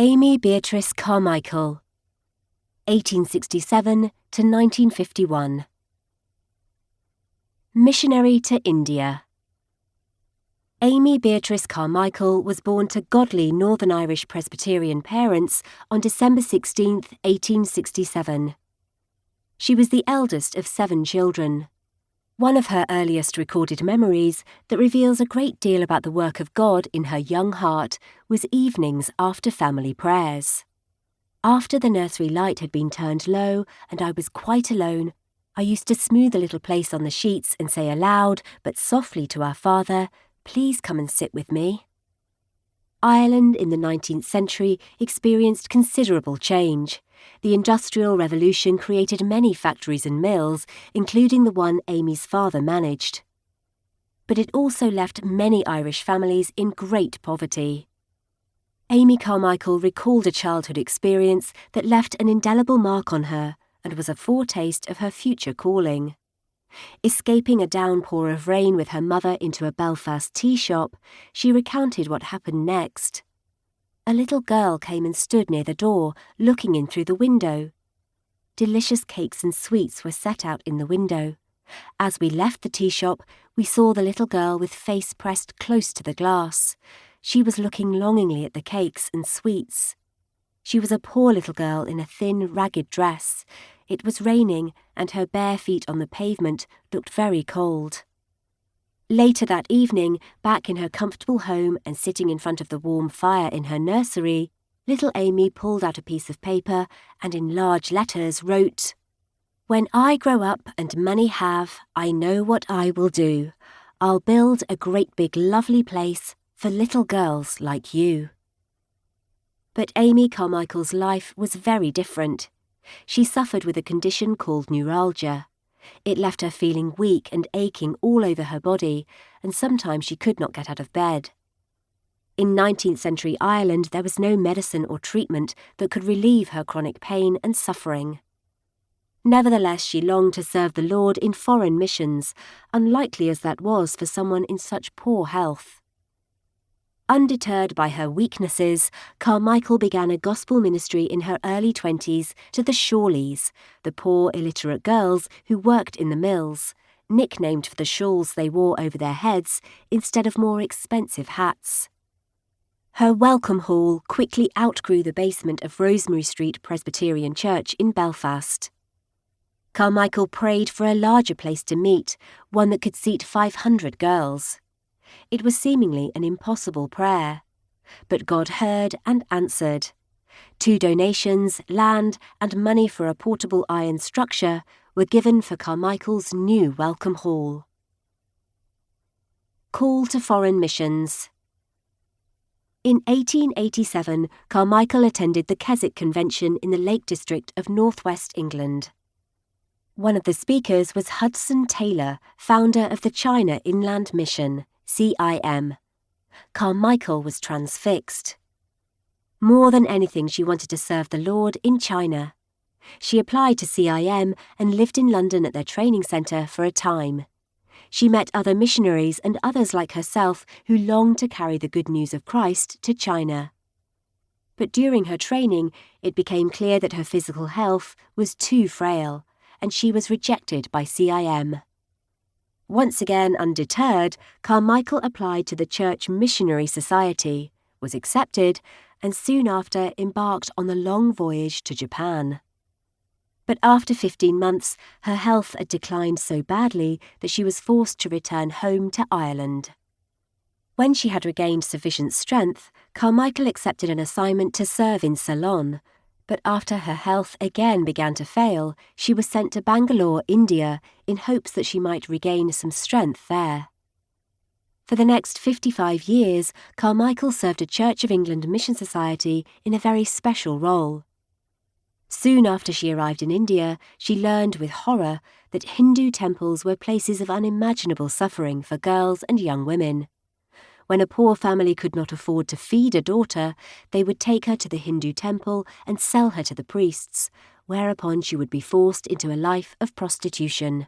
Amy Beatrice Carmichael, 1867 to 1951. Missionary to India. Amy Beatrice Carmichael was born to godly Northern Irish Presbyterian parents on December 16, 1867. She was the eldest of 7 children. One of her earliest recorded memories that reveals a great deal about the work of God in her young heart was evenings after family prayers. After the nursery light had been turned low and I was quite alone, I used to smooth the little place on the sheets and say aloud but softly to our father, "Please come and sit with me." Ireland in the 19th century experienced considerable change. The Industrial Revolution created many factories and mills, including the one Amy's father managed. But it also left many Irish families in great poverty. Amy Carmichael recalled a childhood experience that left an indelible mark on her and was a foretaste of her future calling. Escaping a downpour of rain with her mother into a Belfast tea shop, she recounted what happened next. A little girl came and stood near the door, looking in through the window. Delicious cakes and sweets were set out in the window. As we left the tea shop, we saw the little girl with face pressed close to the glass. She was looking longingly at the cakes and sweets. She was a poor little girl in a thin, ragged dress. It was raining, and her bare feet on the pavement looked very cold. Later that evening, back in her comfortable home and sitting in front of the warm fire in her nursery, little Amy pulled out a piece of paper and in large letters wrote, "When I grow up and money have, I know what I will do. I'll build a great big lovely place for little girls like you." But Amy Carmichael's life was very different. She suffered with a condition called neuralgia. It left her feeling weak and aching all over her body, and sometimes she could not get out of bed. In 19th century Ireland there was no medicine or treatment that could relieve her chronic pain and suffering. Nevertheless, she longed to serve the Lord in foreign missions, unlikely as that was for someone in such poor health. Undeterred by her weaknesses, Carmichael began a gospel ministry in her early 20s to the Shawleys, the poor illiterate girls who worked in the mills, nicknamed for the shawls they wore over their heads instead of more expensive hats. Her welcome hall quickly outgrew the basement of Rosemary Street Presbyterian Church in Belfast. Carmichael prayed for a larger place to meet, one that could seat 500 girls. It was seemingly an impossible prayer. But God heard and answered. 2 donations, land, and money for a portable iron structure were given for Carmichael's new welcome hall. Call to foreign missions. In 1887, Carmichael attended the Keswick Convention in the Lake District of northwest England. One of the speakers was Hudson Taylor, founder of the China Inland Mission, CIM. Carmichael was transfixed. More than anything, she wanted to serve the Lord in China. She applied to CIM and lived in London at their training centre for a time. She met other missionaries and others like herself who longed to carry the good news of Christ to China. But during her training, it became clear that her physical health was too frail, and she was rejected by CIM. Once again undeterred, Carmichael applied to the Church Missionary Society, was accepted, and soon after embarked on the long voyage to Japan. But after 15 months, her health had declined so badly that she was forced to return home to Ireland. When she had regained sufficient strength, Carmichael accepted an assignment to serve in Ceylon, but after her health again began to fail, she was sent to Bangalore, India, in hopes that she might regain some strength there. For the next 55 years, Carmichael served a Church of England Mission Society in a very special role. Soon after she arrived in India, she learned with horror that Hindu temples were places of unimaginable suffering for girls and young women. When a poor family could not afford to feed a daughter, they would take her to the Hindu temple and sell her to the priests, whereupon she would be forced into a life of prostitution.